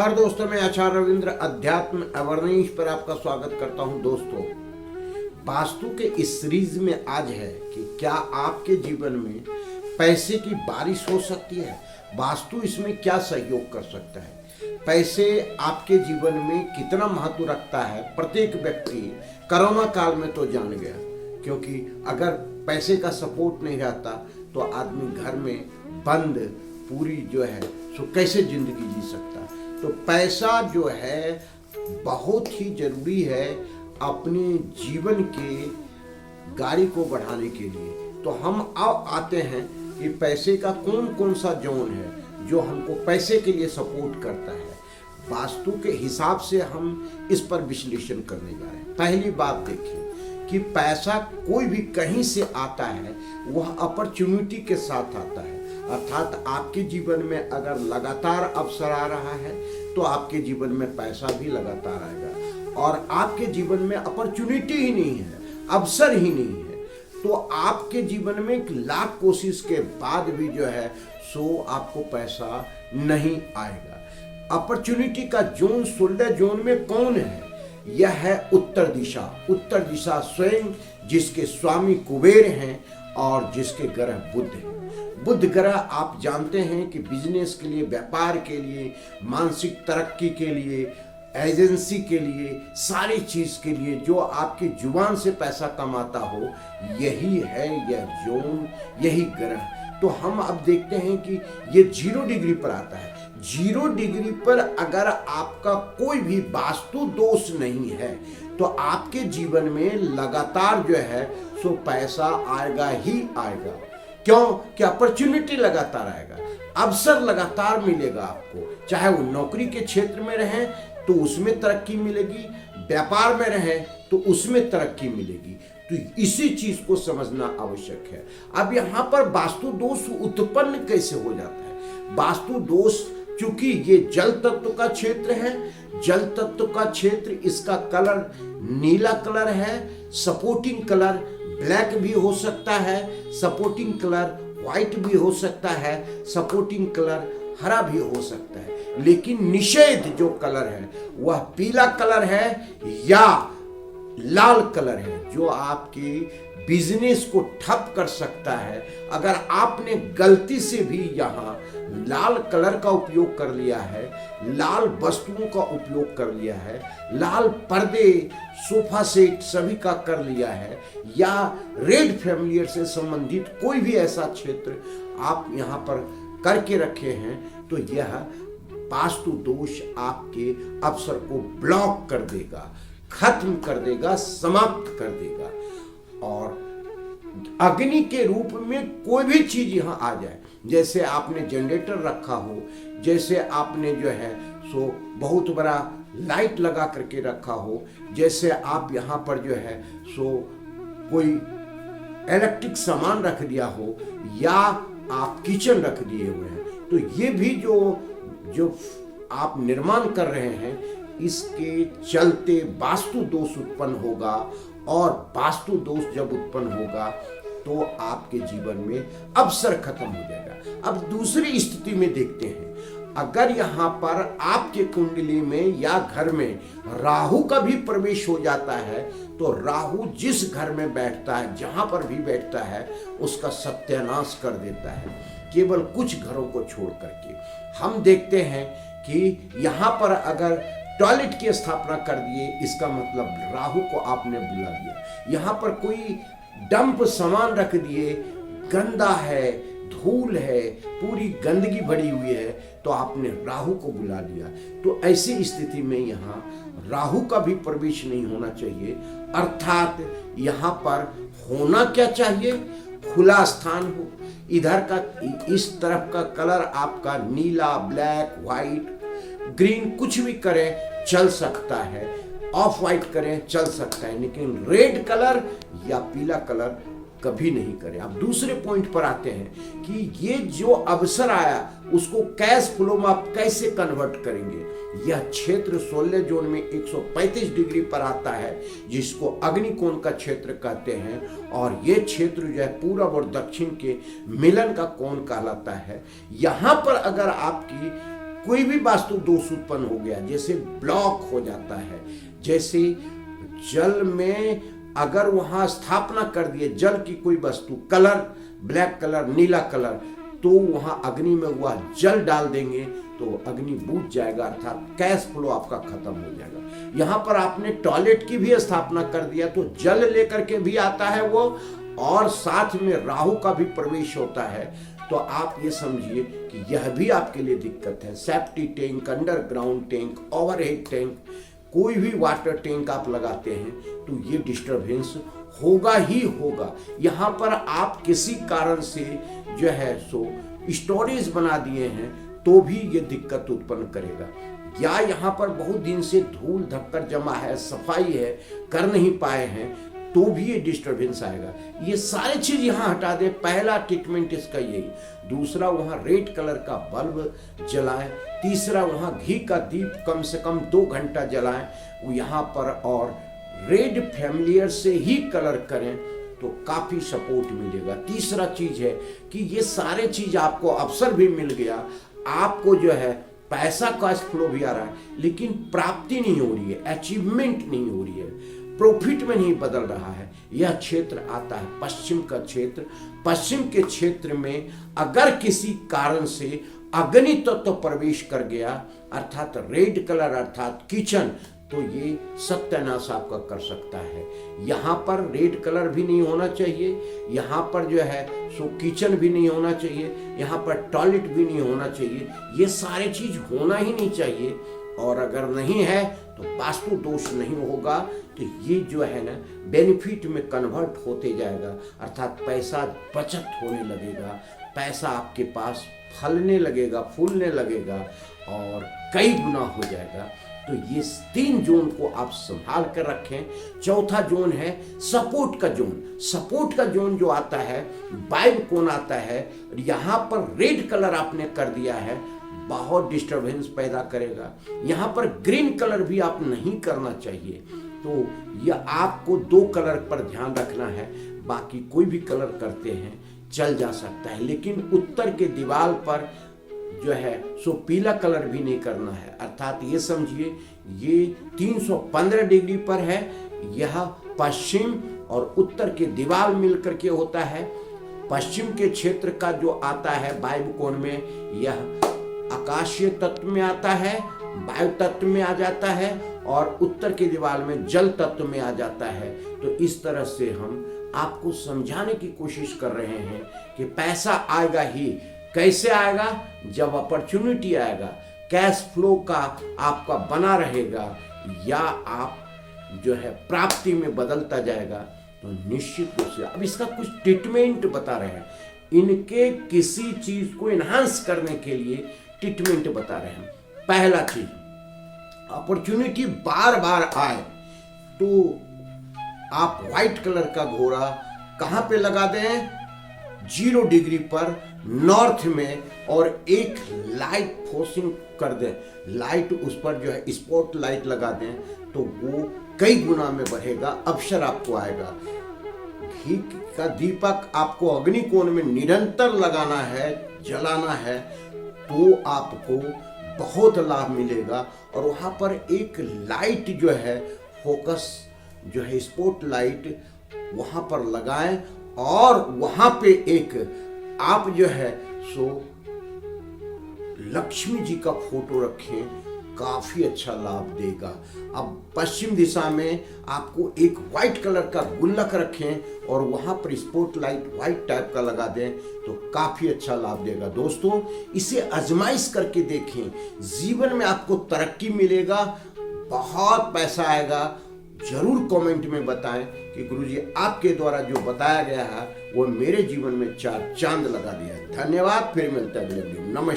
नमस्कार दोस्तों, मैं आचार्य रविंद्र अध्यात्म अवर्नेश पर आपका स्वागत करता हूं। दोस्तों, वास्तु के इस सीरीज में आज है कि क्या आपके जीवन में पैसे की बारिश हो सकती है। वास्तु इसमें क्या सहयोग कर सकता है, पैसे आपके जीवन में कितना महत्व रखता है, प्रत्येक व्यक्ति कोरोना काल में तो जान गया। क्योंकि अगर पैसे का सपोर्ट नहीं रहता तो आदमी घर में बंद पूरी जो है सो कैसे जिंदगी जी सकता। तो पैसा जो है बहुत ही जरूरी है अपने जीवन के गाड़ी को बढ़ाने के लिए। तो हम अब आते हैं कि पैसे का कौन कौन सा जोन है जो हमको पैसे के लिए सपोर्ट करता है। वास्तु के हिसाब से हम इस पर विश्लेषण करने जा रहे हैं। पहली बात देखिए कि पैसा कोई भी कहीं से आता है, वह अपॉर्चुनिटी के साथ आता है। अर्थात आपके जीवन में अगर लगातार अवसर आ रहा है तो आपके जीवन में पैसा भी लगातार आएगा। और आपके जीवन में अपॉर्चुनिटी ही नहीं है, अवसर ही नहीं है, तो आपके जीवन में लाख कोशिश के बाद भी जो है सो आपको पैसा नहीं आएगा। अपॉर्चुनिटी का जोन 16 जोन में कौन है? यह है उत्तर दिशा। उत्तर दिशा स्वयं जिसके स्वामी कुबेर हैं और जिसके ग्रह बुध हैं। बुध ग्रह आप जानते हैं कि बिजनेस के लिए, व्यापार के लिए, मानसिक तरक्की के लिए, एजेंसी के लिए, सारी चीज के लिए जो आपकी जुबान से पैसा कमाता हो, यही है यह जोन, यही ग्रह। तो हम अब देखते हैं कि ये 0 डिग्री पर आता है। 0 डिग्री पर अगर आपका कोई भी वास्तु दोष नहीं है तो आपके जीवन में लगातार जो है सो पैसा आएगा ही आएगा। क्यों? कि अपॉर्चुनिटी लगातार आएगा, अवसर लगातार मिलेगा आपको। चाहे वो नौकरी के क्षेत्र में रहें तो उसमें तरक्की मिलेगी, व्यापार में रहें तो उसमें तरक्की मिलेगी। तो इसी चीज को समझना आवश्यक है। अब यहाँ पर वास्तु दोष उत्पन्न कैसे हो जाता है? वास्तु दोष चूंकि ये जल तत्व का क्षेत्र है, जल तत्व का क्षेत्र, इसका कलर नीला कलर है, सपोर्टिंग कलर ब्लैक भी हो सकता है, सपोर्टिंग कलर व्हाइट भी हो सकता है, सपोर्टिंग कलर हरा भी हो सकता है। लेकिन निषेध जो कलर है वह पीला कलर है या लाल कलर है, जो आपकी बिजनेस को ठप कर सकता है। अगर आपने गलती से भी यहाँ लाल कलर का उपयोग कर लिया है, लाल वस्तुओं का उपयोग कर लिया है, लाल पर्दे, सोफा सेट सभी का कर लिया है, या रेड फैमिलियर से संबंधित कोई भी ऐसा क्षेत्र आप यहाँ पर करके रखे हैं, तो यह वास्तु दोष आपके अवसर को ब्लॉक कर देगा, खत्म कर देगा, समाप्त कर देगा। और अग्नि के रूप में कोई भी चीज यहां आ जाए, जैसे आपने जनरेटर रखा हो, जैसे आपने जो है सो बहुत बड़ा लाइट लगा करके रखा हो, जैसे आप यहां पर जो है सो कोई इलेक्ट्रिक सामान रख दिया हो, या आप किचन रख दिए हुए हैं, तो ये भी जो आप निर्माण कर रहे हैं, इसके चलते वास्तु दोष उत्पन्न होगा। और वास्तु दोष जब उत्पन्न होगा तो आपके जीवन में अवसर खत्म हो जाएगा। अब दूसरी स्थिति में देखते हैं, अगर यहाँ पर आपके कुंडली में या घर में राहु का भी प्रवेश हो जाता है तो राहु जिस घर में बैठता है, जहां पर भी बैठता है, उसका सत्यानाश कर देता है, केवल कुछ घरों को छोड़ करके। हम देखते हैं कि यहाँ पर अगर टॉयलेट की स्थापना कर दिए, इसका मतलब राहु को आपने बुला दिया। यहाँ पर कोई डंप सामान रख दिए, गंदा है, धूल है, पूरी गंदगी भरी हुई है, तो आपने राहु को बुला लिया। तो ऐसी स्थिति में यहाँ राहु का भी प्रवेश नहीं होना चाहिए। अर्थात यहाँ पर होना क्या चाहिए? खुला स्थान हो, इधर का, इस तरफ का कलर आपका नीला, ब्लैक, व्हाइट, ग्रीन, कुछ भी करें चल सकता है, ऑफ व्हाइट करें चल सकता है, लेकिन रेड कलर या पीला कलर कभी नहीं करें। अब दूसरे पॉइंट पर आते हैं कि ये जो अवसर आया उसको कैश फ्लो में आप कैसे कन्वर्ट करेंगे। यह क्षेत्र 16 जोन में 135 डिग्री पर आता है, जिसको अग्निकोण का क्षेत्र कहते हैं। और ये क्षेत्र जो है पूरब और दक्षिण के मिलन का कोण कहलाता है। यहाँ पर अगर आपकी कोई भी वास्तु दोष उत्पन्न हो गया, जैसे ब्लॉक हो जाता है, जैसे जल में अगर वहां स्थापना कर दिए जल की कोई वस्तु, कलर ब्लैक कलर, नीला कलर, तो वहां अग्नि में वह जल डाल देंगे तो अग्नि बुझ जाएगा, अर्थात कैश फ्लो आपका खत्म हो जाएगा। यहां पर आपने टॉयलेट की भी स्थापना कर दिया तो जल लेकर के भी आता है वो, और साथ में राहु का भी प्रवेश होता है, तो आप ये समझिए कि यह भी आपके लिए दिक्कत है। Safety tank, underground tank, overhead tank, कोई भी वाटर टैंक आप लगाते हैं तो ये डिस्टरबेंस होगा ही होगा। यहाँ पर आप किसी कारण से जो है सो स्टोरेज बना दिए हैं तो भी ये दिक्कत उत्पन्न करेगा, या यहाँ पर बहुत दिन से धूल धक्कर जमा है, सफाई है, कर नहीं पाए हैं तो भी ये डिस्टरबेंस आएगा। ये सारी चीज यहाँ हटा दे, पहला ट्रीटमेंट इसका यही। दूसरा, वहाँ रेड कलर का बल्ब जलाएं। तीसरा, वहाँ घी का दीप कम से कम 2 घंटा जलाएं यहाँ पर, और रेड फैमिलियर से ही कलर करें तो काफी सपोर्ट मिलेगा। तीसरा चीज है कि ये सारे चीज आपको अवसर भी मिल गया, आपको जो है पैसा का फ्लो भी आ रहा है, लेकिन प्राप्ति नहीं हो रही है, अचीवमेंट नहीं हो रही है, प्रॉफिट में नहीं बदल रहा है। यह क्षेत्र आता है पश्चिम का क्षेत्र। पश्चिम के क्षेत्र में अगर किसी कारण से अग्नि तत्व प्रवेश कर गया, अर्थात रेड कलर अर्थात किचन, तो ये सत्यानाश आपका कर सकता है। यहाँ पर रेड कलर भी नहीं होना चाहिए, यहाँ पर जो है सो किचन भी नहीं होना चाहिए, यहाँ पर टॉयलेट भी नहीं होना चाहिए, ये सारे चीज होना ही नहीं चाहिए। और अगर नहीं है तो वास्तु दोष नहीं होगा, तो ये जो है ना बेनिफिट में कन्वर्ट होते जाएगा, अर्थात पैसा बचत होने लगेगा, पैसा आपके पास फलने लगेगा, फूलने लगेगा और कई गुना हो जाएगा। तो ये 3 जोन को आप संभाल कर रखें। चौथा जोन है सपोर्ट का जोन। सपोर्ट का जोन जो आता है, वाइब कोण आता है, यहाँ पर रेड कलर आपने कर दिया है, बहुत डिस्टरबेंस पैदा करेगा। यहाँ पर ग्रीन कलर भी आप नहीं करना चाहिए, तो यह आपको 2 कलर पर ध्यान रखना है, बाकी कोई भी कलर करते हैं चल जा सकता है, लेकिन उत्तर के दीवार पर जो है सो पीला कलर भी नहीं करना है। अर्थात ये समझिए ये 315 डिग्री पर है, यह पश्चिम और उत्तर के दीवार मिलकर के होता है। पश्चिम के क्षेत्र का जो आता है वायु कोण में, यह आकाशीय तत्व में आता है, वायु तत्व में आ जाता है, और उत्तर के दीवार में जल तत्व में आ जाता है। तो इस तरह से हम आपको समझाने की कोशिश कर रहे हैं कि पैसा आएगा ही। कैसे आएगा? जब अपॉर्चुनिटी आएगा, कैश फ्लो का आपका बना रहेगा, या आप जो है प्राप्ति में बदलता जाएगा, तो निश्चित रूप से अब इसका कुछ ट्रीटमेंट बता रहे हैं। इनके किसी चीज को एनहांस करने के लिए ट्रीटमेंट बता रहे हैं। पहला चीज, अपॉर्चुनिटी बार बार आए तो आप व्हाइट कलर का घोड़ा कहां पे लगा दें? 0 डिग्री पर नॉर्थ में, और एक लाइट फोर्सिंग कर दें, लाइट उस पर जो है स्पॉट लाइट लगा दें, तो वो कई गुना में बढ़ेगा, अवसर आपको आएगा। घी का दीपक आपको अग्नि कोण में निरंतर लगाना है, जलाना है, तो आपको बहुत लाभ मिलेगा। और वहां पर एक लाइट जो है फोकस जो है स्पॉट लाइट वहां पर लगाएं, और वहां पे एक आप जो है सो लक्ष्मी जी का फोटो रखें, काफी अच्छा लाभ देगा। अब पश्चिम दिशा में आपको एक व्हाइट कलर का गुल्लक रखें और वहां पर स्पॉट लाइट व्हाइट टाइप का लगा दें, तो काफी अच्छा लाभ देगा। दोस्तों, इसे आजमाइश करके देखें, जीवन में आपको तरक्की मिलेगा, बहुत पैसा आएगा। जरूर कमेंट में बताएं कि गुरुजी आपके द्वारा जो बताया गया है वो मेरे जीवन में 4 चांद लगा दिया। धन्यवाद, फिर मिलते हैं अगले वीडियो। नमस्कार।